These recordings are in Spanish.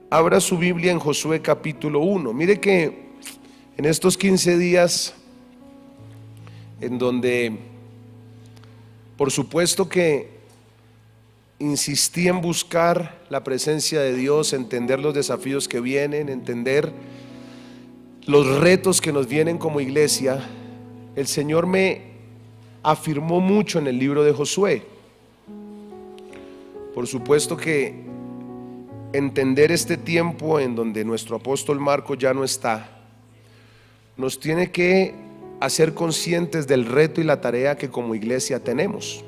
Abra su Biblia en Josué capítulo 1. Mire que en estos 15 días, en donde por supuesto que insistí en buscar la presencia de Dios, entender los desafíos que vienen, entender los retos que nos vienen como iglesia, el Señor me afirmó mucho en el libro de Josué. Por supuesto que entender este tiempo en donde nuestro apóstol Marcos ya no está, nos tiene que hacer conscientes del reto y la tarea que como iglesia tenemos.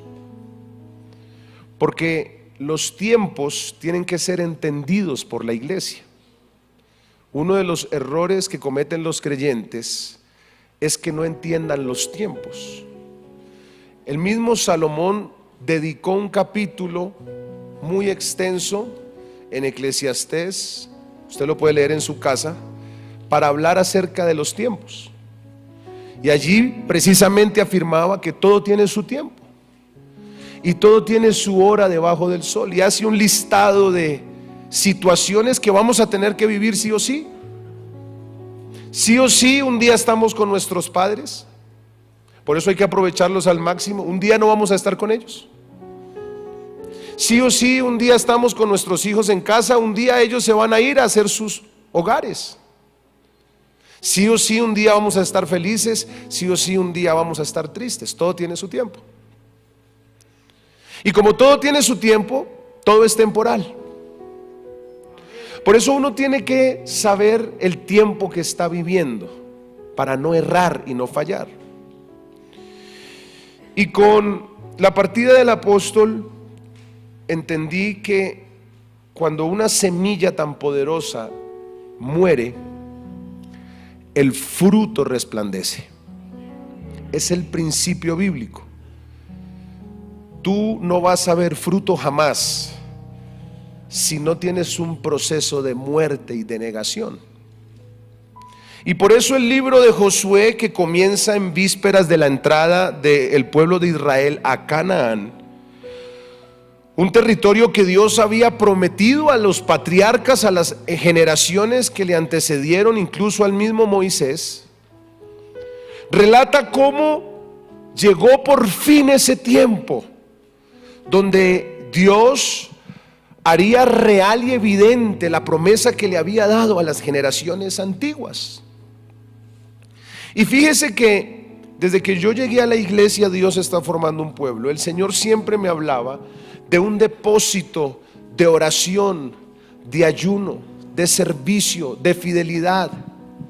Porque los tiempos tienen que ser entendidos por la iglesia. Uno de los errores que cometen los creyentes es que no entiendan los tiempos. El mismo Salomón dedicó un capítulo muy extenso en Eclesiastés, usted lo puede leer en su casa, para hablar acerca de los tiempos. Y allí precisamente afirmaba que todo tiene su tiempo y todo tiene su hora debajo del sol, y hace un listado de situaciones que vamos a tener que vivir sí o sí. Sí o sí, un día estamos con nuestros padres, por eso hay que aprovecharlos al máximo. Un día no vamos a estar con ellos. Sí o sí, un día estamos con nuestros hijos en casa, un día ellos se van a ir a hacer sus hogares. Sí o sí, un día vamos a estar felices, sí o sí, un día vamos a estar tristes. Todo tiene su tiempo. Y como todo tiene su tiempo, todo es temporal. Por eso uno tiene que saber el tiempo que está viviendo para no errar y no fallar. Y con la partida del apóstol entendí que cuando una semilla tan poderosa muere, el fruto resplandece. Es el principio bíblico. Tú no vas a ver fruto jamás si no tienes un proceso de muerte y de negación. Y por eso el libro de Josué, que comienza en vísperas de la entrada del pueblo de Israel a Canaán, un territorio que Dios había prometido a los patriarcas, a las generaciones que le antecedieron, incluso al mismo Moisés, relata cómo llegó por fin ese tiempo donde Dios haría real y evidente la promesa que le había dado a las generaciones antiguas. Y fíjese que desde que yo llegué a la iglesia, Dios está formando un pueblo. El Señor siempre me hablaba de un depósito de oración, de ayuno, de servicio, de fidelidad,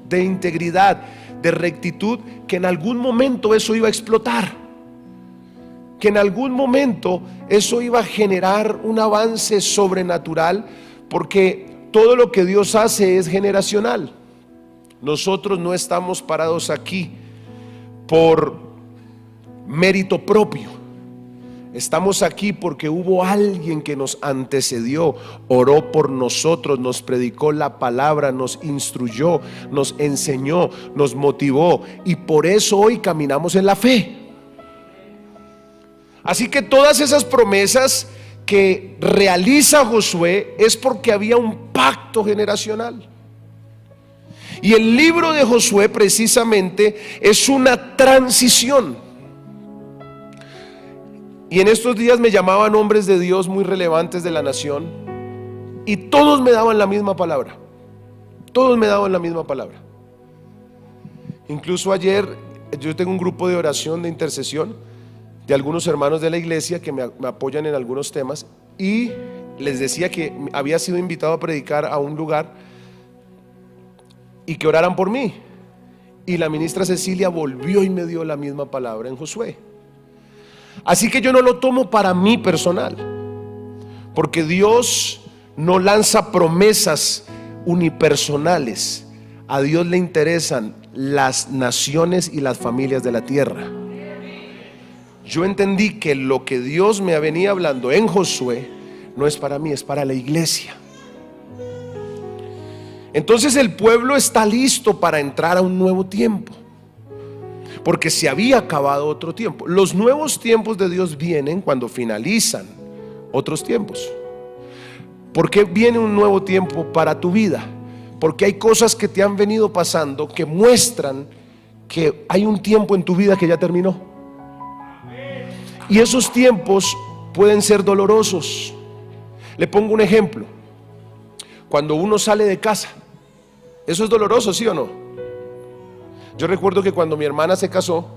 de integridad, de rectitud, que en algún momento eso iba a explotar, que en algún momento eso iba a generar un avance sobrenatural, porque todo lo que Dios hace es generacional. Nosotros no estamos parados aquí por mérito propio. Estamos aquí porque hubo alguien que nos antecedió, oró por nosotros, nos predicó la palabra, nos instruyó, nos enseñó, nos motivó, y por eso hoy caminamos en la fe. Así que todas esas promesas que realiza Josué es porque había un pacto generacional. Y el libro de Josué precisamente es una transición. Y en estos días me llamaban hombres de Dios muy relevantes de la nación, y todos me daban la misma palabra. Todos me daban la misma palabra. Incluso ayer yo tengo un grupo de oración, de intercesión, de algunos hermanos de la iglesia que me apoyan en algunos temas, y les decía que había sido invitado a predicar a un lugar y que oraran por mí. Y la ministra Cecilia volvió y me dio la misma palabra en Josué. Así que yo no lo tomo para mí personal, porque Dios no lanza promesas unipersonales. A Dios le interesan las naciones y las familias de la tierra. Yo entendí que lo que Dios me venía hablando en Josué no es para mí, es para la iglesia. Entonces el pueblo está listo para entrar a un nuevo tiempo, porque se había acabado otro tiempo. Los nuevos tiempos de Dios vienen cuando finalizan otros tiempos. ¿Por qué viene un nuevo tiempo para tu vida? Porque hay cosas que te han venido pasando que muestran que hay un tiempo en tu vida que ya terminó. Y esos tiempos pueden ser dolorosos. Le pongo un ejemplo. Cuando uno sale de casa, eso es doloroso, ¿sí o no? Yo recuerdo que cuando mi hermana se casó,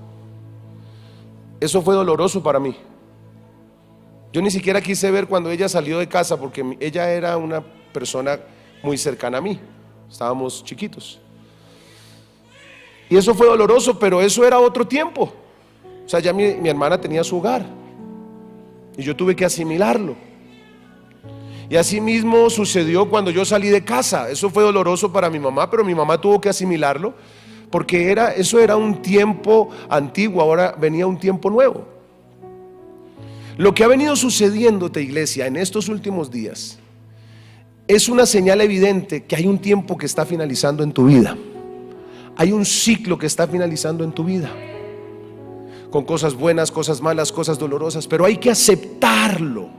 eso fue doloroso para mí. Yo ni siquiera quise ver cuando ella salió de casa, porque ella era una persona muy cercana a mí. Estábamos chiquitos. Y eso fue doloroso, pero eso era otro tiempo. O sea, ya mi hermana tenía su hogar y yo tuve que asimilarlo. Y así mismo sucedió cuando yo salí de casa. Eso fue doloroso para mi mamá, pero mi mamá tuvo que asimilarlo, porque eso era un tiempo antiguo, ahora venía un tiempo nuevo. Lo que ha venido sucediéndote, iglesia, en estos últimos días es una señal evidente que hay un tiempo que está finalizando en tu vida. Hay un ciclo que está finalizando en tu vida, con cosas buenas, cosas malas, cosas dolorosas, pero hay que aceptarlo,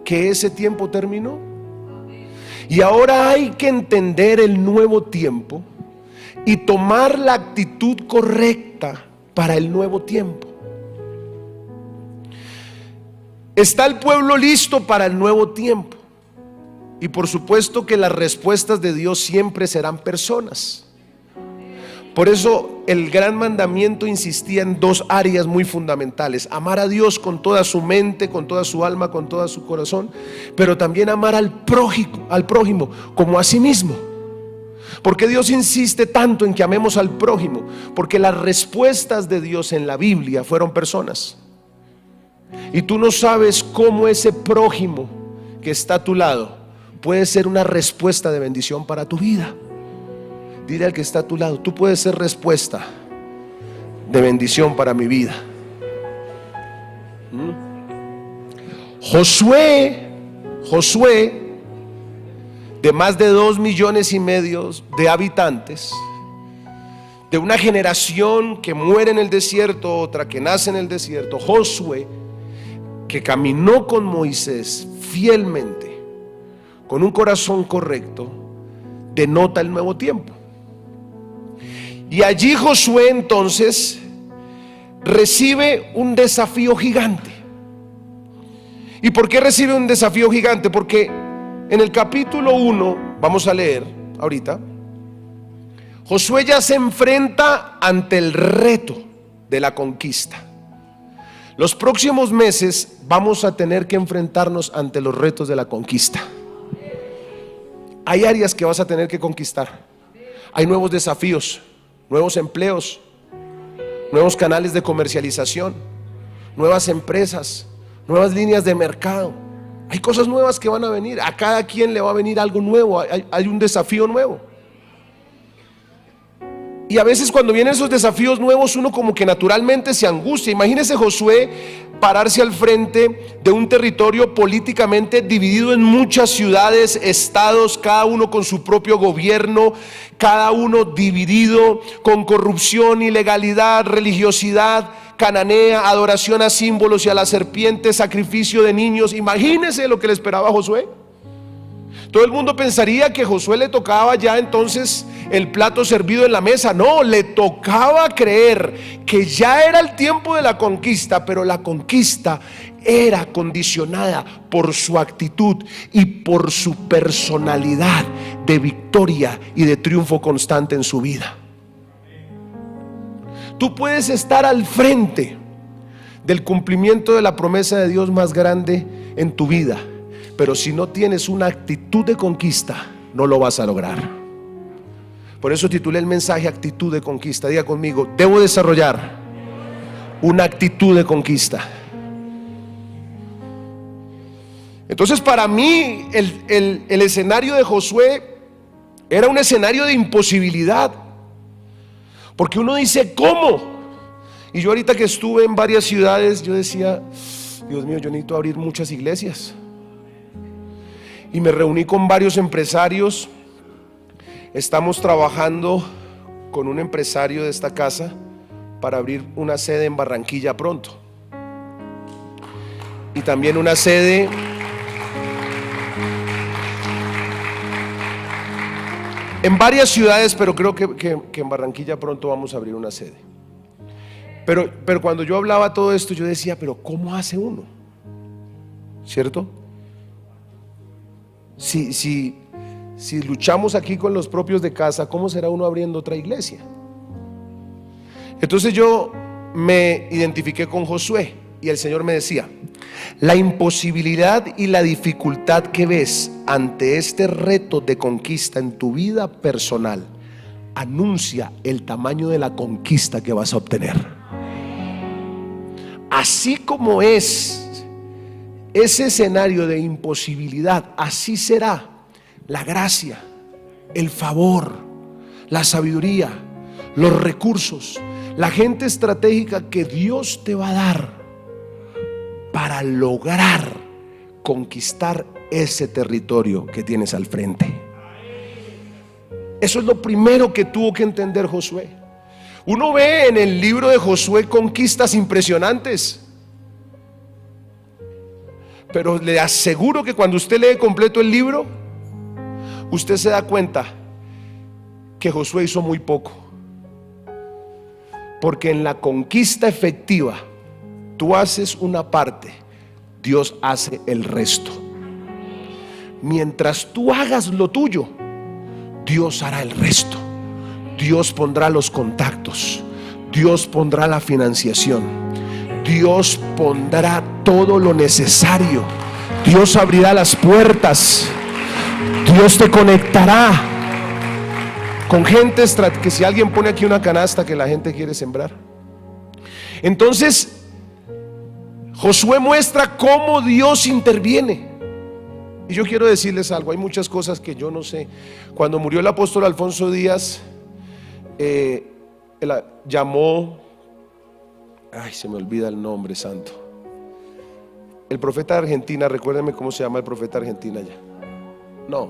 que ese tiempo terminó. Y ahora hay que entender el nuevo tiempo y tomar la actitud correcta para el nuevo tiempo. ¿Está el pueblo listo para el nuevo tiempo? Y por supuesto que las respuestas de Dios siempre serán personas. Por eso el gran mandamiento insistía en dos áreas muy fundamentales: amar a Dios con toda su mente, con toda su alma, con todo su corazón, pero también amar al prójimo como a sí mismo. ¿Por qué Dios insiste tanto en que amemos al prójimo? Porque las respuestas de Dios en la Biblia fueron personas. Y tú no sabes cómo ese prójimo que está a tu lado puede ser una respuesta de bendición para tu vida. Dile al que está a tu lado: tú puedes ser respuesta de bendición para mi vida. Josué, de más de 2,5 millones de habitantes, de una generación que muere en el desierto, otra que nace en el desierto, Josué, que caminó con Moisés fielmente, con un corazón correcto, denota el nuevo tiempo. Y allí Josué entonces recibe un desafío gigante. ¿Y por qué recibe un desafío gigante? Porque en el capítulo 1, vamos a leer ahorita, Josué ya se enfrenta ante el reto de la conquista. Los próximos meses vamos a tener que enfrentarnos ante los retos de la conquista. Hay áreas que vas a tener que conquistar. Hay nuevos desafíos, nuevos empleos, nuevos canales de comercialización, nuevas empresas, nuevas líneas de mercado. Hay cosas nuevas que van a venir. A cada quien le va a venir algo nuevo. Hay un desafío nuevo. Y a veces cuando vienen esos desafíos nuevos, uno como que naturalmente se angustia. Imagínese Josué pararse al frente de un territorio políticamente dividido en muchas ciudades, estados, cada uno con su propio gobierno, cada uno dividido con corrupción, ilegalidad, religiosidad cananea, adoración a símbolos y a la serpiente, sacrificio de niños. Imagínese lo que le esperaba a Josué. Todo el mundo pensaría que a Josué le tocaba ya entonces el plato servido en la mesa. No, le tocaba creer que ya era el tiempo de la conquista, pero la conquista era condicionada por su actitud y por su personalidad de victoria y de triunfo constante en su vida. Tú puedes estar al frente del cumplimiento de la promesa de Dios más grande en tu vida, pero si no tienes una actitud de conquista, no lo vas a lograr. Por eso titulé el mensaje Actitud de Conquista. Diga conmigo: debo desarrollar una actitud de conquista. Entonces para mí el escenario de Josué era un escenario de imposibilidad, porque uno dice: ¿cómo? Y yo ahorita que estuve en varias ciudades, yo decía: Dios mío, yo necesito abrir muchas iglesias. Y me reuní con varios empresarios. Estamos trabajando con un empresario de esta casa para abrir una sede en Barranquilla pronto, y también una sede en varias ciudades, pero creo que en Barranquilla pronto vamos a abrir una sede. Pero cuando yo hablaba todo esto, yo decía, pero ¿cómo hace uno? ¿Cierto? Si luchamos aquí con los propios de casa, ¿cómo será uno abriendo otra iglesia? Entonces yo me identifiqué con Josué y el Señor me decía: la imposibilidad y la dificultad que ves ante este reto de conquista en tu vida personal anuncia el tamaño de la conquista que vas a obtener. Así como es ese escenario de imposibilidad, así será la gracia, el favor, la sabiduría, los recursos, la gente estratégica que Dios te va a dar para lograr conquistar ese territorio que tienes al frente. Eso es lo primero que tuvo que entender Josué. Uno ve en el libro de Josué conquistas impresionantes, pero le aseguro que cuando usted lee completo el libro, usted se da cuenta que Josué hizo muy poco. Porque en la conquista efectiva, tú haces una parte, Dios hace el resto. Mientras tú hagas lo tuyo, Dios hará el resto. Dios pondrá los contactos, Dios pondrá la financiación, Dios pondrá todo lo necesario, Dios abrirá las puertas, Dios te conectará con gente que si alguien pone aquí una canasta que la gente quiere sembrar. Entonces Josué muestra cómo Dios interviene. Y yo quiero decirles algo, hay muchas cosas que yo no sé. Cuando murió el apóstol Alfonso Díaz, llamó, se me olvida el nombre santo, el profeta de Argentina. Recuérdenme cómo se llama el profeta de Argentina ya. No,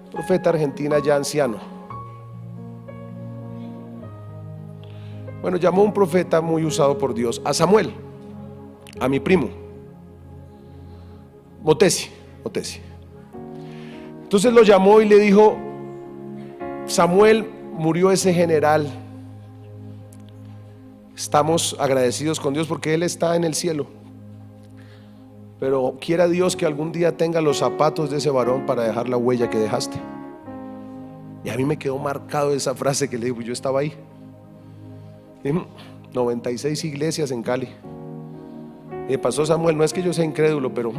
profeta Argentina ya anciano. Bueno, llamó un profeta muy usado por Dios, a Samuel, a mi primo Motesi. Entonces lo llamó y le dijo: Samuel, murió ese general, estamos agradecidos con Dios porque él está en el cielo, pero quiera Dios que algún día tenga los zapatos de ese varón para dejar la huella que dejaste. Y a mí me quedó marcado esa frase que le digo, yo estaba ahí. 96 iglesias en Cali. Y me pasó: Samuel, no es que yo sea incrédulo, pero...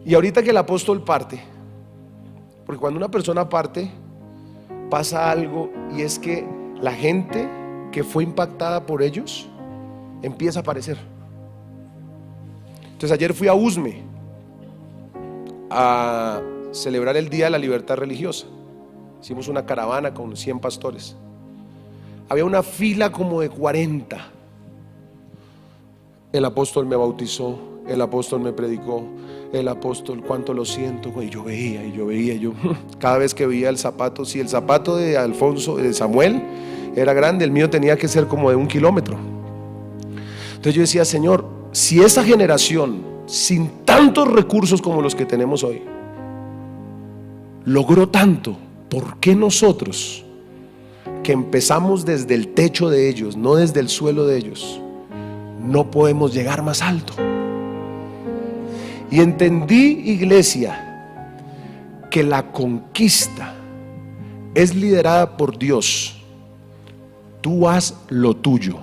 Y ahorita que el apóstol parte, porque cuando una persona parte, pasa algo, y es que la gente que fue impactada por ellos empieza a aparecer. Entonces ayer fui a Usme a celebrar el Día de la Libertad Religiosa. Hicimos una caravana con 100 pastores. Había una fila como de 40. El apóstol me bautizó, el apóstol me predicó, el apóstol, cuánto lo siento. Y yo veía, cada vez que veía el zapato, si el zapato de Alfonso, de Samuel era grande, el mío tenía que ser como de 1 kilómetro. Entonces yo decía: Señor, si esa generación, sin tantos recursos como los que tenemos hoy, logró tanto, ¿por qué nosotros, que empezamos desde el techo de ellos, no desde el suelo de ellos, no podemos llegar más alto? Y entendí, iglesia, que la conquista es liderada por Dios. Tú haz lo tuyo,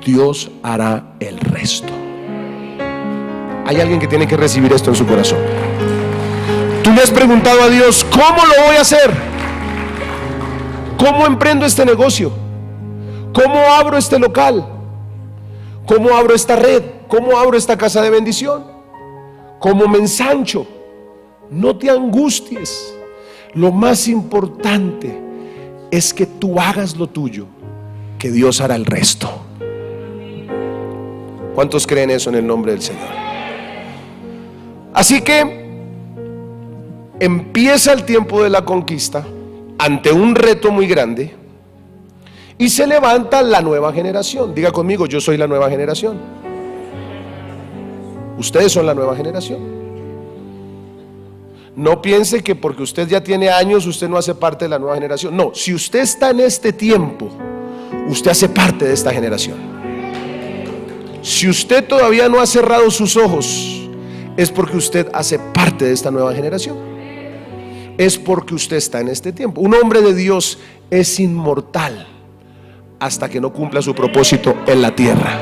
Dios hará el resto. Hay alguien que tiene que recibir esto en su corazón. Tú le has preguntado a Dios: ¿cómo lo voy a hacer? ¿Cómo emprendo este negocio? ¿Cómo abro este local? ¿Cómo abro esta red? ¿Cómo abro esta casa de bendición? ¿Cómo me ensancho? No te angusties. Lo más importante es que tú hagas lo tuyo, que Dios hará el resto. ¿Cuántos creen eso en el nombre del Señor? Así que empieza el tiempo de la conquista ante un reto muy grande y se levanta la nueva generación. Diga conmigo: yo soy la nueva generación. Ustedes son la nueva generación. No piense que porque usted ya tiene años, usted no hace parte de la nueva generación. No, si usted está en este tiempo, usted hace parte de esta generación. Si usted todavía no ha cerrado sus ojos, es porque usted hace parte de esta nueva generación. Es porque usted está en este tiempo. Un hombre de Dios es inmortal hasta que no cumpla su propósito en la tierra.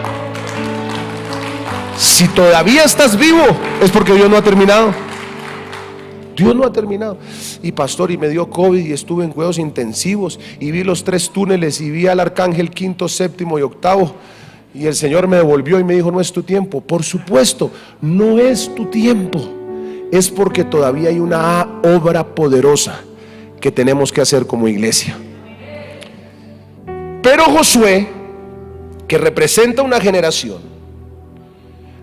Si todavía estás vivo, es porque Dios no ha terminado. Dios no ha terminado. Y pastor, y me dio COVID y estuve en cuidados intensivos y vi los 3 túneles y vi al arcángel 5º, 7º y 8º, y el Señor me devolvió y me dijo: no es tu tiempo. Por supuesto, no es tu tiempo. Es porque todavía hay una obra poderosa que tenemos que hacer como iglesia. Pero Josué, que representa una generación,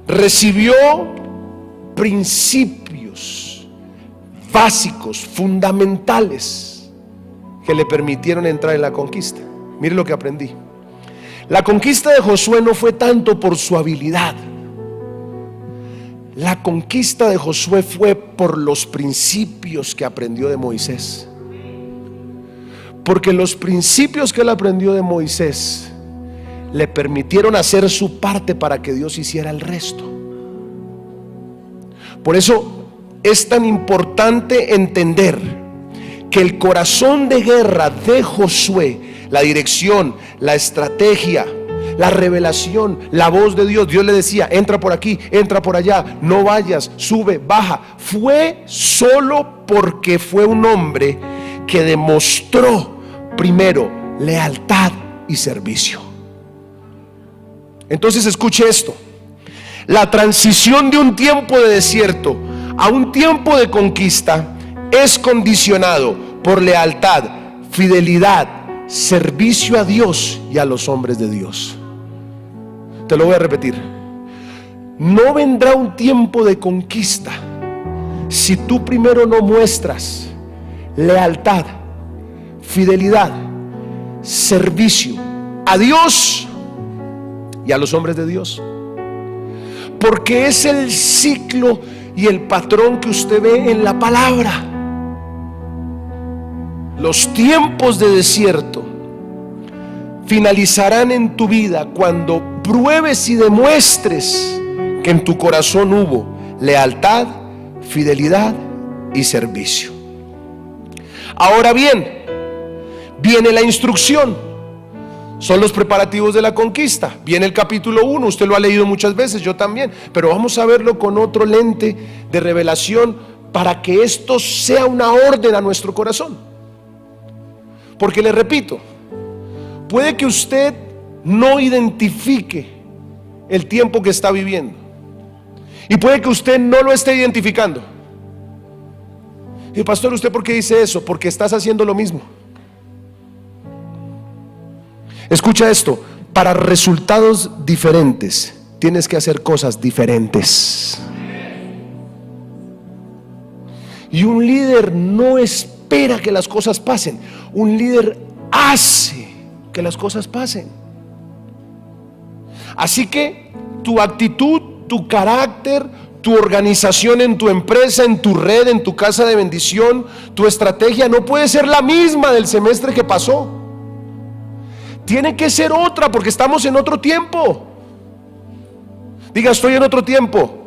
recibió principios básicos, fundamentales, que le permitieron entrar en la conquista. Mire lo que aprendí. La conquista de Josué no fue tanto por su habilidad. La conquista de Josué fue por los principios que aprendió de Moisés. Porque los principios que él aprendió de Moisés le permitieron hacer su parte para que Dios hiciera el resto. Por eso es tan importante entender que el corazón de guerra de Josué, la dirección, la estrategia, la revelación, la voz de Dios, Dios le decía: entra por aquí, entra por allá, no vayas, sube, baja, fue solo porque fue un hombre que demostró primero lealtad y servicio. Entonces escuche esto: la transición de un tiempo de desierto a un tiempo de conquista es condicionado por lealtad, fidelidad, servicio a Dios y a los hombres de Dios. Te lo voy a repetir: no vendrá un tiempo de conquista si tú primero no muestras lealtad, fidelidad, servicio a Dios y a los hombres de Dios. Porque es el ciclo y el patrón que usted ve en la palabra. Los tiempos de desierto finalizarán en tu vida cuando pruebes y demuestres que en tu corazón hubo lealtad, fidelidad y servicio. Ahora bien, viene la instrucción. Son los preparativos de la conquista. Viene el capítulo 1, usted lo ha leído muchas veces, yo también, pero vamos a verlo con otro lente de revelación para que esto sea una orden a nuestro corazón. Porque le repito, puede que usted no identifique el tiempo que está viviendo, y puede que usted no lo esté identificando. Y pastor, ¿usted por qué dice eso? Porque estás haciendo lo mismo. Escucha esto: para resultados diferentes tienes que hacer cosas diferentes. Y un líder no espera que las cosas pasen, un líder hace que las cosas pasen. Así que tu actitud, tu carácter, tu organización en tu empresa, en tu red, en tu casa de bendición, tu estrategia no puede ser la misma del semestre que pasó. Tiene que ser otra, porque estamos en otro tiempo. Diga: estoy en otro tiempo.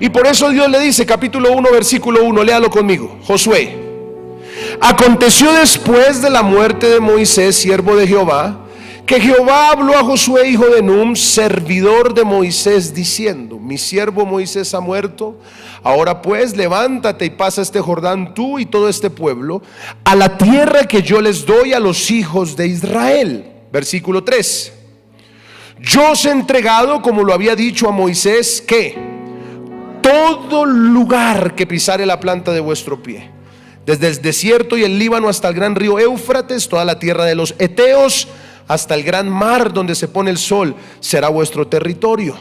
Y por eso Dios le dice, capítulo 1, versículo 1, léalo conmigo. Josué: aconteció después de la muerte de Moisés, siervo de Jehová, que Jehová habló a Josué, hijo de Nun, servidor de Moisés, diciendo: mi siervo Moisés ha muerto. Ahora pues, levántate y pasa este Jordán, tú y todo este pueblo, a la tierra que yo les doy a los hijos de Israel. Versículo 3: yo os he entregado, como lo había dicho a Moisés, que todo lugar que pisare la planta de vuestro pie, desde el desierto y el Líbano hasta el gran río Éufrates, toda la tierra de los heteos, hasta el gran mar donde se pone el sol, será vuestro territorio.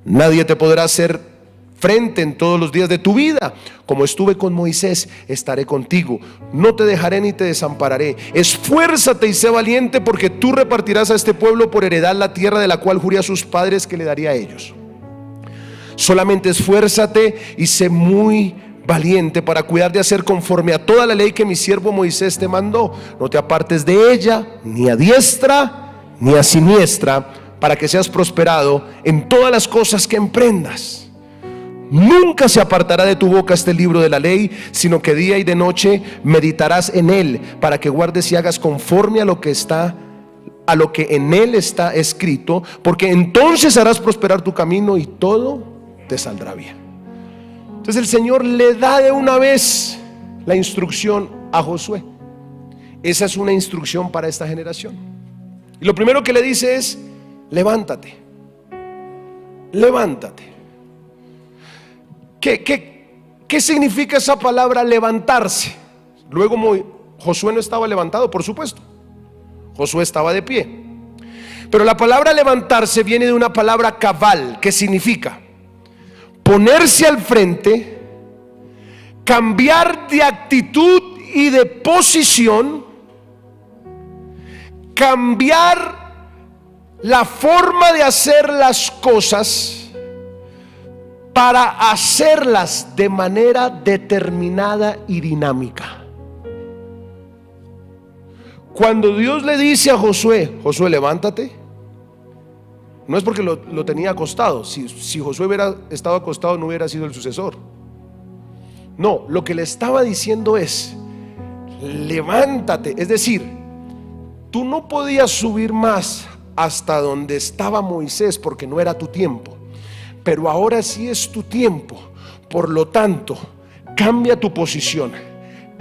Nadie te podrá hacer frente en todos los días de tu vida. Como estuve con Moisés, estaré contigo. No te dejaré ni te desampararé. Esfuérzate y sé valiente, porque tú repartirás a este pueblo por heredad la tierra de la cual juré a sus padres que le daría a ellos. Solamente esfuérzate y sé muy valiente para cuidar de hacer conforme a toda la ley que mi siervo Moisés te mandó. No te apartes de ella, ni a diestra ni a siniestra, para que seas prosperado en todas las cosas que emprendas. Nunca se apartará de tu boca este libro de la ley, sino que día y de noche meditarás en él, para que guardes y hagas conforme a lo que en él está escrito, porque entonces harás prosperar tu camino y todo te saldrá bien. Entonces el Señor le da de una vez la instrucción a Josué. Esa es una instrucción para esta generación. Y lo primero que le dice es: levántate, levántate. ¿Qué significa esa palabra levantarse? Luego Josué no estaba levantado, por supuesto. Josué estaba de pie. Pero la palabra levantarse viene de una palabra cabal, que significa ponerse al frente, cambiar de actitud y de posición, cambiar la forma de hacer las cosas para hacerlas de manera determinada y dinámica. Cuando Dios le dice a Josué: Josué, levántate, no es porque lo tenía acostado. Si Josué hubiera estado acostado, no hubiera sido el sucesor. No, lo que le estaba diciendo es: levántate. Es decir, tú no podías subir más hasta donde estaba Moisés porque no era tu tiempo, pero ahora sí es tu tiempo. Por lo tanto, cambia tu posición,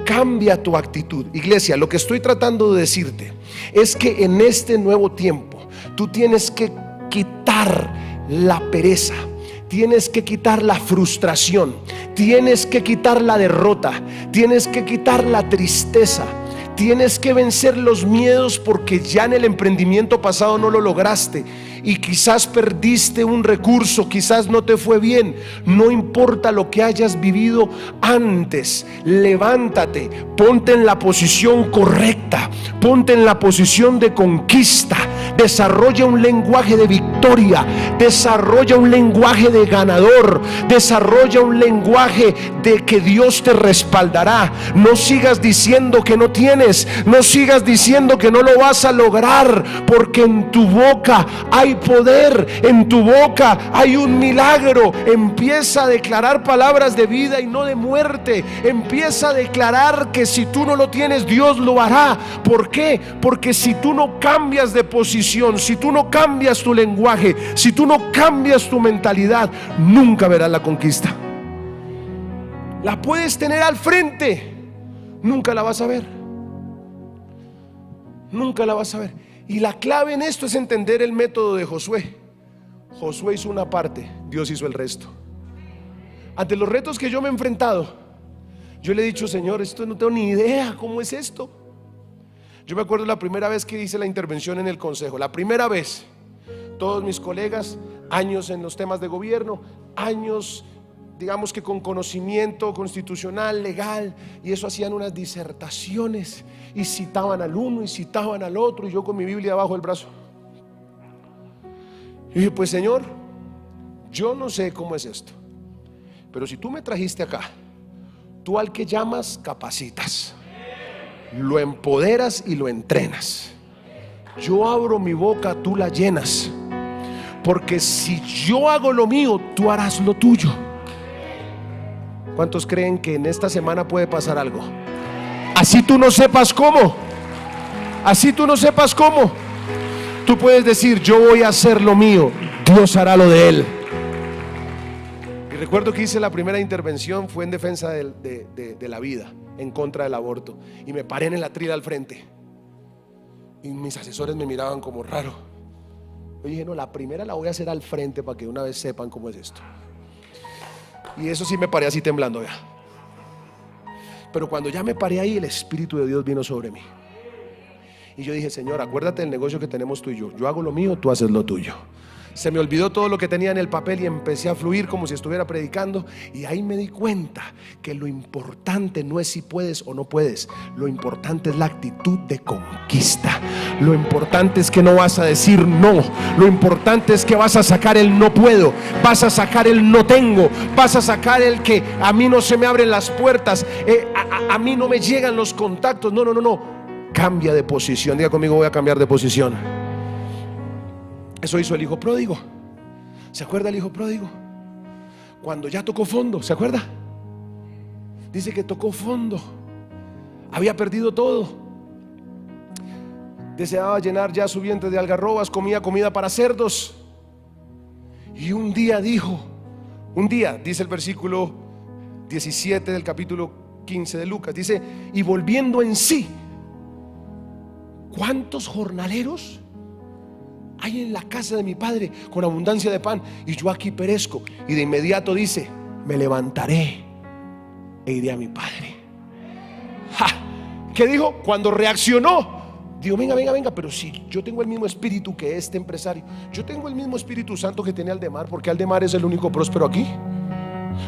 cambia tu actitud. Iglesia, lo que estoy tratando de decirte es que en este nuevo tiempo tú tienes que quitar la pereza, tienes que quitar la frustración, tienes que quitar la derrota, tienes que quitar la tristeza, tienes que vencer los miedos porque ya en el emprendimiento pasado no lo lograste y quizás perdiste un recurso, quizás no te fue bien. No importa lo que hayas vivido antes, levántate, ponte en la posición correcta, ponte en la posición de conquista, desarrolla un lenguaje de victoria, desarrolla un lenguaje de ganador, desarrolla un lenguaje de que Dios te respaldará. No sigas diciendo que no tienes, no sigas diciendo que no lo vas a lograr, porque en tu boca hay poder, en tu boca hay un milagro. Empieza a declarar palabras de vida y no de muerte. Empieza a declarar que si tú no lo tienes, Dios lo hará. ¿Por qué? Porque si tú no cambias de posición, si tú no cambias tu lenguaje, si tú no cambias tu mentalidad, nunca verás la conquista. La puedes tener al frente, nunca la vas a ver. Nunca la vas a ver. Y la clave en esto es entender el método de Josué. Josué hizo una parte, Dios hizo el resto. Ante los retos que yo me he enfrentado, yo le he dicho: Señor, esto no tengo ni idea, ¿cómo es esto? Yo me acuerdo la primera vez que hice la intervención en el consejo, la primera vez. Todos mis colegas, años en los temas de gobierno, años, digamos que con conocimiento constitucional, legal, y eso, hacían unas disertaciones y citaban al uno y citaban al otro, y yo con mi Biblia bajo el brazo. Y dije: pues Señor, yo no sé cómo es esto, pero si tú me trajiste acá, tú al que llamas capacitas, lo empoderas y lo entrenas. Yo abro mi boca, tú la llenas, porque si yo hago lo mío, tú harás lo tuyo. ¿Cuántos creen que en esta semana puede pasar algo? Así tú no sepas cómo, así tú no sepas cómo, tú puedes decir: yo voy a hacer lo mío, Dios hará lo de él. Y recuerdo que hice la primera intervención, fue en defensa de la vida, en contra del aborto, y me paré en el atril al frente y mis asesores me miraban como raro. Yo dije: no, la primera la voy a hacer al frente para que una vez sepan cómo es esto. Y eso sí, me paré así temblando ya. Pero cuando ya me paré ahí, el Espíritu de Dios vino sobre mí. Y yo dije: Señor, acuérdate del negocio que tenemos tú y yo. Yo hago lo mío, tú haces lo tuyo. Se me olvidó todo lo que tenía en el papel y empecé a fluir como si estuviera predicando. Y ahí me di cuenta que lo importante no es si puedes o no puedes. Lo importante es la actitud de conquista. Lo importante es que no vas a decir no. Lo importante es que vas a sacar el no puedo. Vas a sacar el no tengo. Vas a sacar el que a mí no se me abren las puertas. A mí no me llegan los contactos. No. Cambia de posición. Diga conmigo, voy a cambiar de posición. Eso hizo el hijo pródigo. ¿Se acuerda el hijo pródigo? Cuando ya tocó fondo, ¿se acuerda? Dice que tocó fondo. Había perdido todo. Deseaba llenar ya su vientre de algarrobas, comía comida para cerdos. Y un día dice el versículo 17 del capítulo 15 de Lucas, dice, y volviendo en sí, ¿cuántos jornaleros hay en la casa de mi padre con abundancia de pan? Y yo aquí perezco. Y de inmediato dice, me levantaré e iré a mi padre. ¡Ja! ¿Qué dijo? Cuando reaccionó, dijo, venga, pero si yo tengo el mismo espíritu que este empresario, yo tengo el mismo Espíritu Santo que tiene Aldemar, porque Aldemar es el único próspero aquí.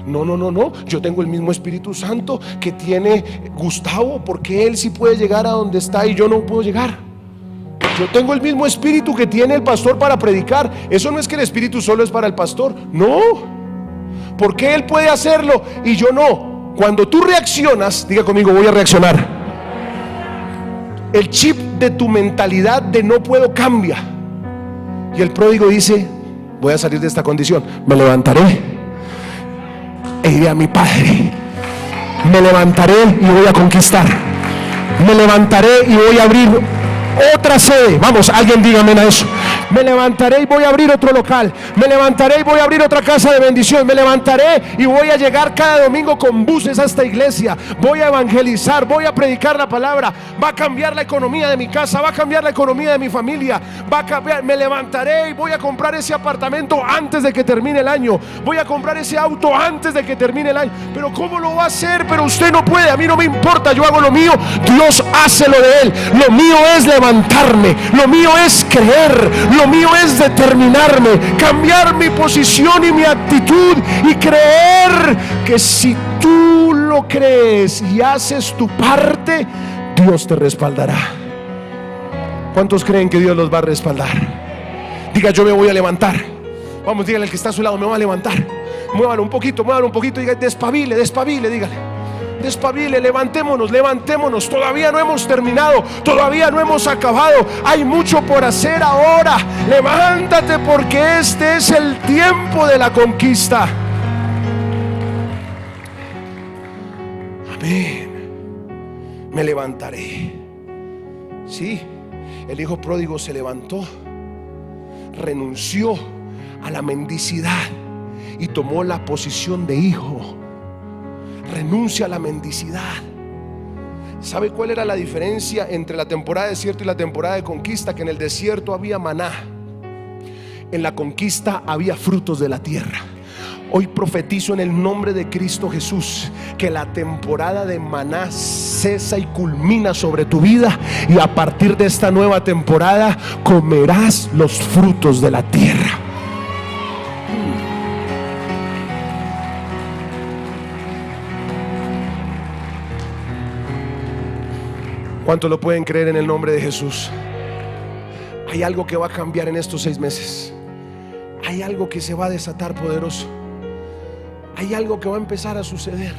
No, yo tengo el mismo Espíritu Santo que tiene Gustavo, porque él sí puede llegar a donde está y yo no puedo llegar. Yo tengo el mismo espíritu que tiene el pastor para predicar. Eso no es que el espíritu solo es para el pastor. No, porque él puede hacerlo y yo no. Cuando tú reaccionas, diga conmigo, voy a reaccionar. El chip de tu mentalidad de no puedo cambia. Y el pródigo dice, voy a salir de esta condición. Me levantaré e iré a mi padre. Me levantaré y voy a conquistar. Me levantaré y voy a abrir otra sede. Vamos, alguien dígame a eso. Me levantaré y voy a abrir otro local. Me levantaré y voy a abrir otra casa de bendición. Me levantaré y voy a llegar cada domingo con buses a esta iglesia. Voy a evangelizar, voy a predicar la palabra. Va a cambiar la economía de mi casa, va a cambiar la economía de mi familia. Va a cambiar. Me levantaré y voy a comprar ese apartamento antes de que termine el año. Voy a comprar ese auto antes de que termine el año. Pero ¿cómo lo va a hacer? Pero usted no puede. A mí no me importa, yo hago lo mío. Dios hace lo de él. Lo mío es levantarme. Lo mío es creer. Lo mío es determinarme, cambiar mi posición y mi actitud y creer que si tú lo crees y haces tu parte, Dios te respaldará. ¿Cuántos creen que Dios los va a respaldar? Diga, yo me voy a levantar. Vamos, dígale al que está a su lado, me voy a levantar. Muévalo un poquito, diga, despabile, dígale. Despabile, levantémonos. Todavía no hemos terminado, todavía no hemos acabado. Hay mucho por hacer ahora. Levántate, porque este es el tiempo de la conquista. Amén. Me levantaré. Sí, el hijo pródigo se levantó, renunció a la mendicidad y tomó la posición de hijo. Renuncia a la mendicidad. ¿Sabe cuál era la diferencia entre la temporada de desierto y la temporada de conquista? Que en el desierto había maná, en la conquista había frutos de la tierra. Hoy profetizo en el nombre de Cristo Jesús que la temporada de maná cesa y culmina sobre tu vida, y a partir de esta nueva temporada comerás los frutos de la tierra. ¿Cuántos lo pueden creer en el nombre de Jesús? Hay algo que va a cambiar en estos 6 meses. Hay algo que se va a desatar poderoso. Hay algo que va a empezar a suceder.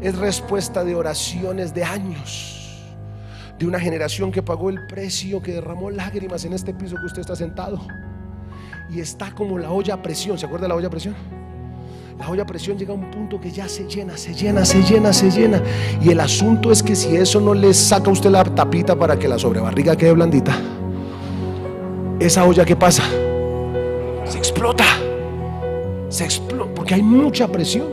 Es respuesta de oraciones de años, de una generación que pagó el precio, que derramó lágrimas en este piso que usted está sentado. Y está como la olla a presión. ¿Se acuerda de la olla a presión? La olla a presión llega a un punto que ya se llena. Y el asunto es que si eso no le saca a usted la tapita para que la sobrebarriga quede blandita, esa olla, ¿qué pasa? Se explota, porque hay mucha presión.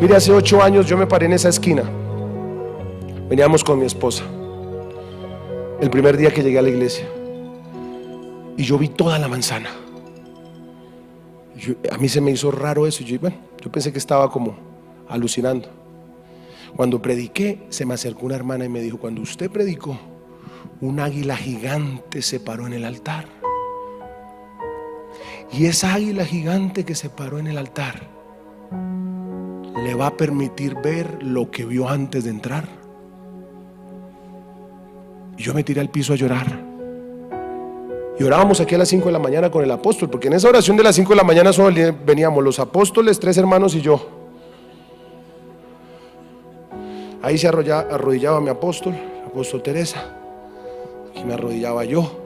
Mire, hace 8 años yo me paré en esa esquina. Veníamos con mi esposa el primer día que llegué a la iglesia, y yo vi toda la manzana. A mí se me hizo raro eso. Yo pensé que estaba como alucinando. Cuando prediqué, se me acercó una hermana y me dijo: cuando usted predicó, un águila gigante se paró en el altar. Y esa águila gigante que se paró en el altar le va a permitir ver lo que vio antes de entrar. Y yo me tiré al piso a llorar. Y orábamos aquí a las 5 de la mañana con el apóstol, porque en esa oración de las 5 de la mañana solo veníamos los apóstoles, 3 hermanos y yo. Ahí se arrodillaba mi apóstol Teresa. Aquí me arrodillaba yo.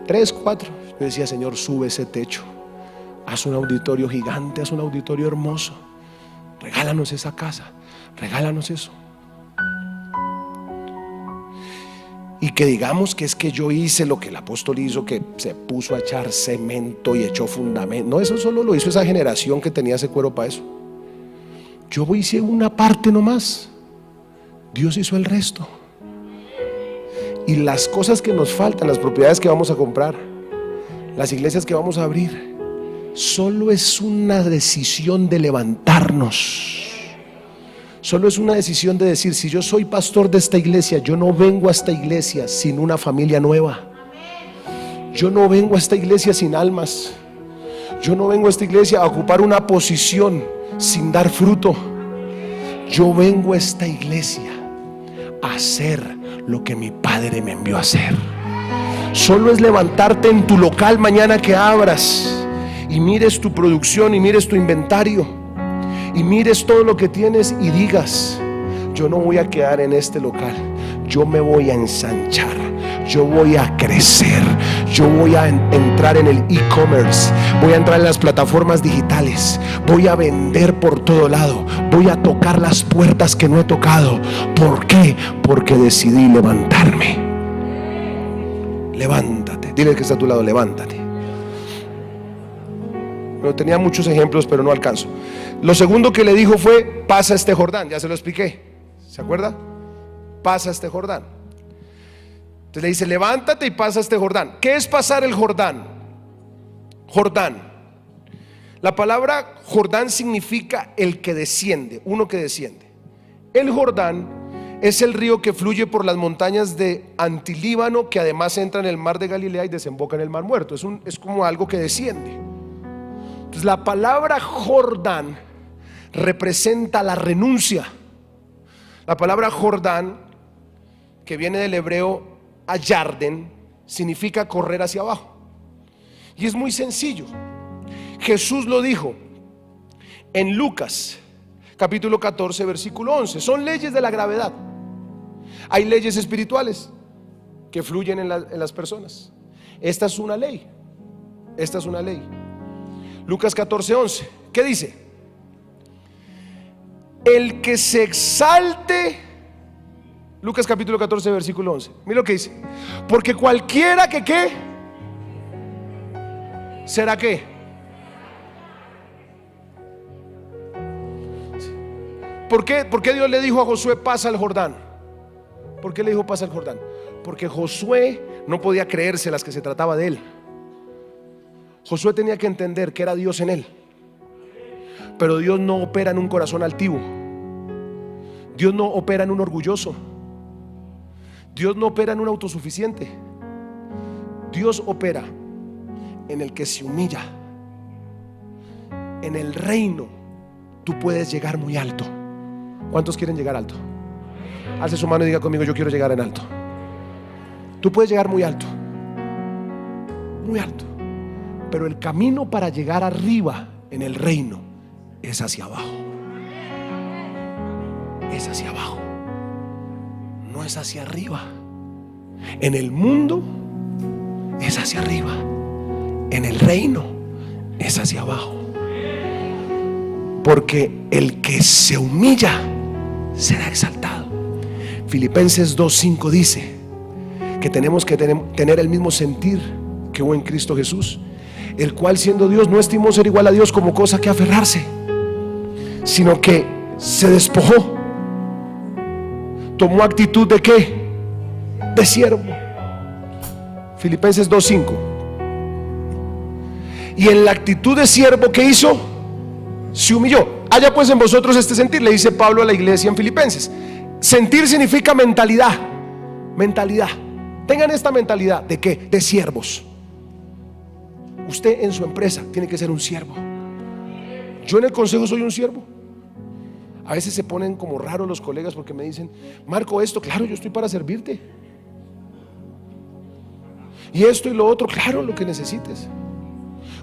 3, 4. Yo decía: Señor, sube ese techo, haz un auditorio gigante, haz un auditorio hermoso, regálanos esa casa, regálanos eso. Y que digamos que es que yo hice lo que el apóstol hizo, que se puso a echar cemento y echó fundamento. No, eso solo lo hizo esa generación que tenía ese cuero para eso. Yo hice una parte nomás, Dios hizo el resto. Y las cosas que nos faltan, las propiedades que vamos a comprar, las iglesias que vamos a abrir, solo es una decisión de levantarnos. Solo es una decisión de decir: si yo soy pastor de esta iglesia, yo no vengo a esta iglesia sin una familia nueva. Yo no vengo a esta iglesia sin almas. Yo no vengo a esta iglesia a ocupar una posición sin dar fruto. Yo vengo a esta iglesia a hacer lo que mi Padre me envió a hacer. Solo es levantarte en tu local mañana que abras y mires tu producción y mires tu inventario y mires todo lo que tienes y digas: yo no voy a quedar en este local, yo me voy a ensanchar, yo voy a crecer, yo voy a entrar en el e-commerce, voy a entrar en las plataformas digitales, voy a vender por todo lado, voy a tocar las puertas que no he tocado. ¿Por qué? Porque decidí levantarme. Levántate, dile al que está a tu lado: levántate. Bueno, tenía muchos ejemplos, pero no alcanzo. Lo segundo que le dijo fue: pasa este Jordán. Ya se lo expliqué, ¿se acuerda? Pasa este Jordán. Entonces le dice: levántate y pasa este Jordán. ¿Qué es pasar el Jordán? Jordán, la palabra Jordán significa el que desciende, uno que desciende. El Jordán es el río que fluye por las montañas de Antilíbano, que además entra en el mar de Galilea y desemboca en el mar Muerto. Es como algo que desciende. Entonces la palabra Jordán representa la renuncia. La palabra Jordán, que viene del hebreo ayarden, significa correr hacia abajo. Y es muy sencillo. Jesús lo dijo en Lucas capítulo 14 versículo 11. Son leyes de la gravedad. Hay leyes espirituales que fluyen en las personas. Esta es una ley. Esta es una ley. Lucas 14, 11. ¿Qué dice? El que se exalte. Lucas capítulo 14 versículo 11. Mira lo que dice: porque cualquiera que ¿qué? ¿Será qué? ¿Por qué Dios le dijo a Josué: pasa el Jordán? ¿Por qué le dijo: pasa el Jordán? Porque Josué no podía creerse las que se trataba de él. Josué tenía que entender que era Dios en él. Pero Dios no opera en un corazón altivo. Dios no opera en un orgulloso. Dios no opera en un autosuficiente. Dios opera en el que se humilla. En el reino tú puedes llegar muy alto. ¿Cuántos quieren llegar alto? Alce su mano y diga conmigo: yo quiero llegar en alto. Tú puedes llegar muy alto. Muy alto. Pero el camino para llegar arriba en el reino es hacia abajo. Es hacia abajo, no es hacia arriba. En el mundo es hacia arriba, en el reino es hacia abajo. Porque el que se humilla será exaltado. Filipenses 2:5 dice que tenemos que tener el mismo sentir que hubo en Cristo Jesús, el cual, siendo Dios, no estimó ser igual a Dios como cosa que aferrarse, sino que se despojó, tomó actitud de ¿qué? De siervo. Filipenses 2:5. Y en la actitud de siervo, ¿qué hizo? Se humilló. Haya pues en vosotros este sentir, le dice Pablo a la iglesia en Filipenses. Sentir significa mentalidad. Mentalidad. Tengan esta mentalidad de ¿qué? De siervos. Usted en su empresa tiene que ser un siervo. Yo en el consejo soy un siervo. A veces se ponen como raros los colegas porque me dicen: Marco, esto, claro, yo estoy para servirte. Y esto y lo otro, claro, lo que necesites.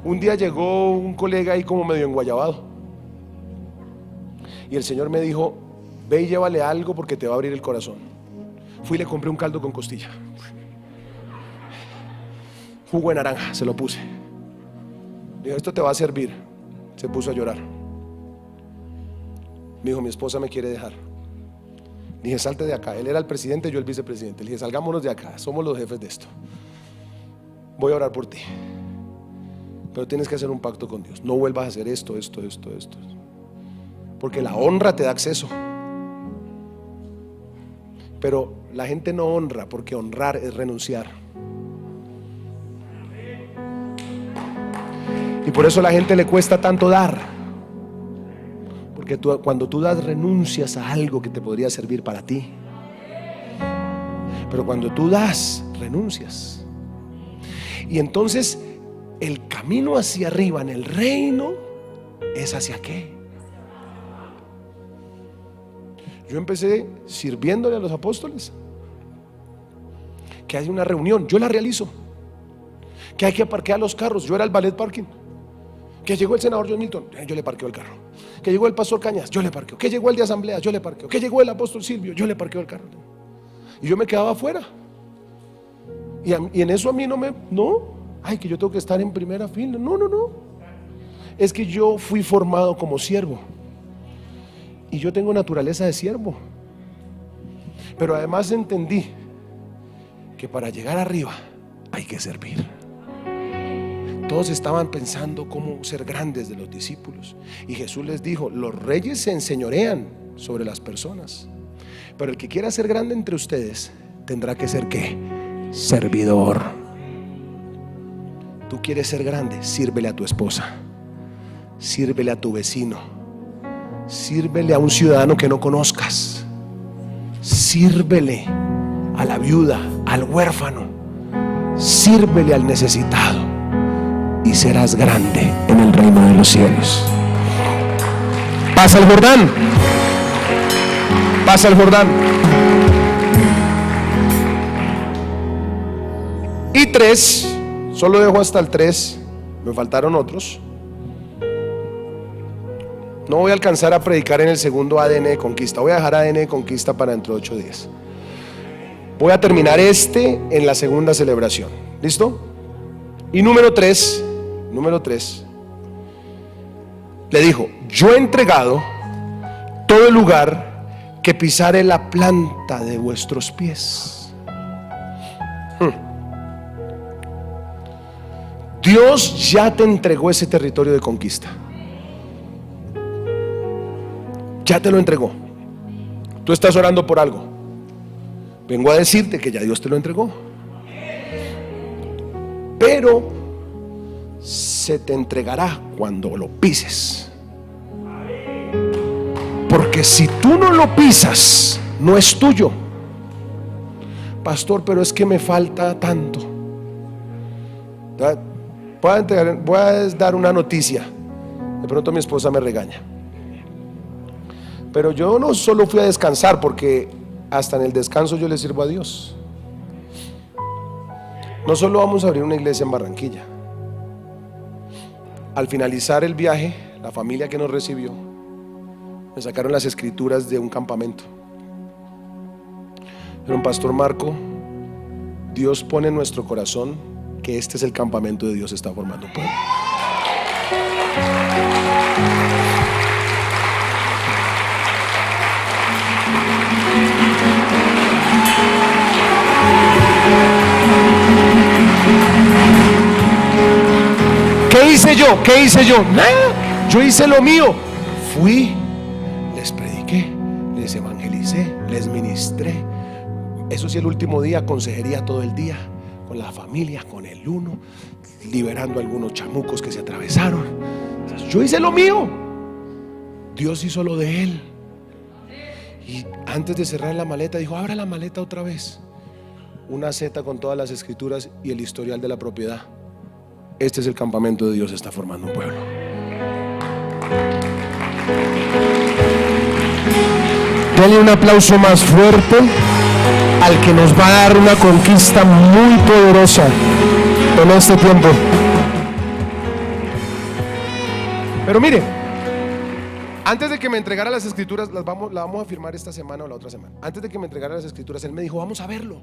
Un día llegó un colega ahí como medio enguayabado, y el Señor me dijo: ve y llévale algo porque te va a abrir el corazón. Fui y le compré un caldo con costilla, jugo de naranja, se lo puse. Dijo: esto te va a servir. Se puso a llorar. Me dijo: mi esposa me quiere dejar. Dije: salte de acá. Él era el presidente, yo el vicepresidente. Le dije: salgámonos de acá, somos los jefes de esto. Voy a orar por ti, pero tienes que hacer un pacto con Dios. No vuelvas a hacer esto, porque la honra te da acceso. Pero la gente no honra, porque honrar es renunciar. Y por eso a la gente le cuesta tanto dar, porque cuando tú das, renuncias a algo que te podría servir para ti. Pero cuando tú das, renuncias. Y entonces el camino hacia arriba en el reino es hacia qué. Yo empecé sirviéndole a los apóstoles. Que hay una reunión, yo la realizo. Que hay que parquear los carros, yo era el ballet parking. Que llegó el senador John Milton, yo le parqueo el carro. Que llegó el pastor Cañas, yo le parqueo. Que llegó el de asamblea, yo le parqueo. Que llegó el apóstol Silvio, yo le parqueo el carro. Y yo me quedaba afuera. Y en eso a mí ay, que yo tengo que estar en primera fila. No. Es que yo fui formado como siervo. Y yo tengo naturaleza de siervo. Pero además entendí que para llegar arriba hay que servir. Todos estaban pensando cómo ser grandes de los discípulos. Y Jesús les dijo: los reyes se enseñorean sobre las personas, pero el que quiera ser grande entre ustedes tendrá que ser ¿qué? Servidor. Tú quieres ser grande, sírvele a tu esposa, sírvele a tu vecino, sírvele a un ciudadano que no conozcas, sírvele a la viuda, al huérfano, sírvele al necesitado, y serás grande en el reino de los cielos. Pasa el Jordán, pasa el Jordán. Y 3, solo dejo hasta el 3, me faltaron otros. No voy a alcanzar a predicar en el segundo ADN de conquista, voy a dejar ADN de conquista para dentro de 8 días. Voy a terminar en la segunda celebración. ¿Listo? Y número 3, le dijo: yo he entregado todo el lugar que pisare la planta de vuestros pies. Dios ya te entregó ese territorio de conquista. Ya te lo entregó. Tú estás orando por algo. Vengo a decirte que ya Dios te lo entregó. Pero se te entregará cuando lo pises. Porque si tú no lo pisas, no es tuyo. Pastor, pero es que me falta tanto. Voy a dar una noticia. De pronto mi esposa me regaña. Pero yo no solo fui a descansar, porque hasta en el descanso yo le sirvo a Dios. No solo vamos a abrir una iglesia en Barranquilla. Al finalizar el viaje, la familia que nos recibió me sacaron las escrituras de un campamento. Pero pastor Marco, Dios pone en nuestro corazón que este es el campamento de Dios, está formando un pueblo. ¿Qué hice yo? Nada. Yo hice lo mío. Fui, les prediqué, les evangelicé, les ministré. Eso sí, el último día, consejería todo el día con la familia, con el uno, liberando a algunos chamucos que se atravesaron. Yo hice lo mío, Dios hizo lo de él. Y antes de cerrar la maleta dijo: abra la maleta otra vez. Una Z con todas las escrituras y el historial de la propiedad. este es el campamento de Dios, está formando un pueblo. Denle un aplauso más fuerte al que nos va a dar una conquista muy poderosa en este tiempo. Pero mire, antes de que me entregara las escrituras, la vamos a firmar esta semana o la otra semana. Antes de que me entregara las escrituras, él me dijo, vamos a verlo.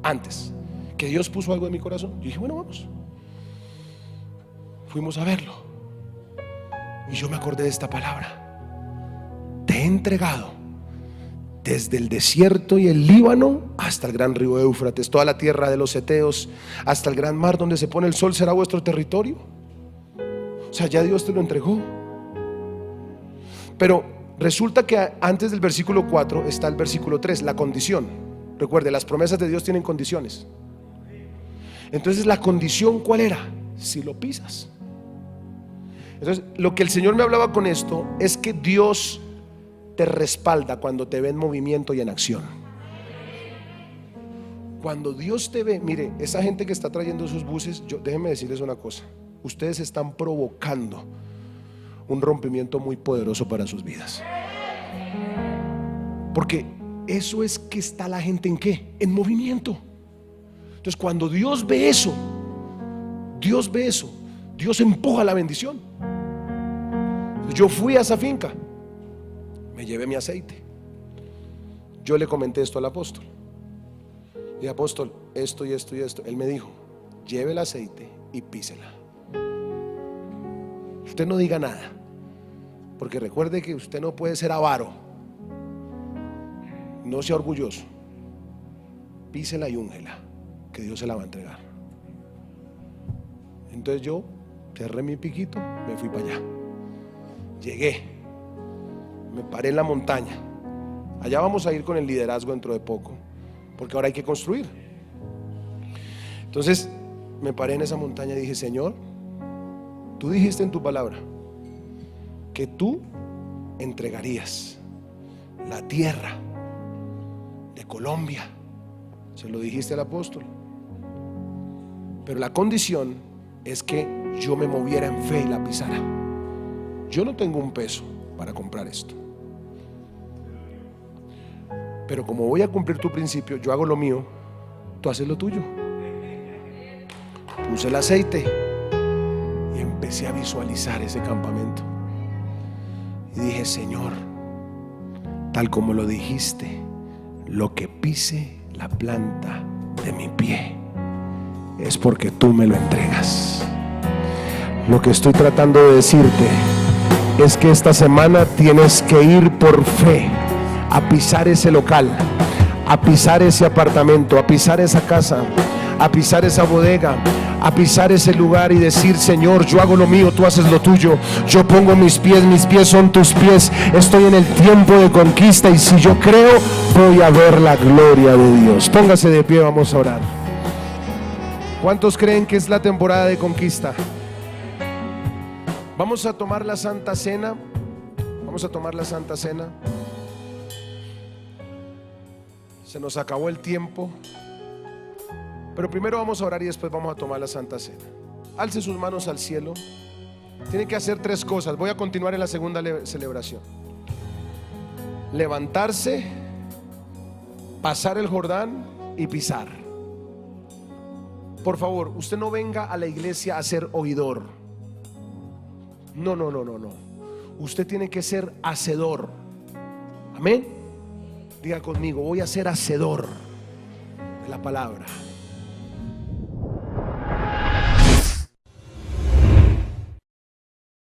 Antes, que Dios puso algo en mi corazón. Yo dije, bueno, vamos. Fuimos a verlo. Y yo me acordé de esta palabra. Te he entregado desde el desierto y el Líbano hasta el gran río Éufrates, toda la tierra de los heteos, hasta el gran mar donde se pone el sol será vuestro territorio. O sea, ya Dios te lo entregó. Pero resulta que antes del versículo 4 está el versículo 3, la condición. Recuerde, las promesas de Dios tienen condiciones. Entonces, la condición, ¿cuál era? Si lo pisas. Entonces, lo que el Señor me hablaba con esto es que Dios te respalda cuando te ve en movimiento y en acción. Cuando Dios te ve, mire, esa gente que está trayendo sus buses, déjenme decirles una cosa, ustedes están provocando un rompimiento muy poderoso para sus vidas. Porque eso es que está la gente ¿en qué? En movimiento. Entonces, cuando Dios ve eso, Dios empuja la bendición. Yo fui a esa finca, me llevé mi aceite. Yo le comenté esto al apóstol. Y apóstol, esto y esto y esto. Él me dijo, lleve el aceite y písela. Usted no diga nada, porque recuerde que usted no puede ser avaro. No sea orgulloso. Písela y úngela, que Dios se la va a entregar. Entonces yo cerré mi piquito, me fui para allá. Llegué, me paré en la montaña. Allá vamos a ir con el liderazgo dentro de poco, porque ahora hay que construir. Entonces me paré en esa montaña y dije, Señor, tú dijiste en tu palabra que tú entregarías la tierra de Colombia. Se lo dijiste al apóstol. Pero la condición es que yo me moviera en fe y la pisara. Yo no tengo un peso para comprar esto, pero como voy a cumplir tu principio, yo hago lo mío, tú haces lo tuyo. Puse el aceite y empecé a visualizar ese campamento. Y dije, Señor, tal como lo dijiste, lo que pise la planta de mi pie es porque tú me lo entregas. Lo que estoy tratando de decirte es que esta semana tienes que ir por fe a pisar ese local, a pisar ese apartamento, a pisar esa casa, a pisar esa bodega, a pisar ese lugar y decir, Señor, yo hago lo mío, tú haces lo tuyo. Yo pongo mis pies son tus pies. Estoy en el tiempo de conquista y si yo creo, voy a ver la gloria de Dios. Póngase de pie, vamos a orar. ¿Cuántos creen que es la temporada de conquista? Vamos a tomar la Santa Cena. Vamos a tomar la Santa Cena. Se nos acabó el tiempo, pero primero vamos a orar y después vamos a tomar la Santa Cena. Alce sus manos al cielo. Tiene que hacer tres cosas. Voy a continuar en la segunda celebración. Levantarse, pasar el Jordán y pisar. Por favor, usted no venga a la iglesia a ser oidor. No. Usted tiene que ser hacedor. Amén. Diga conmigo, voy a ser hacedor de la palabra.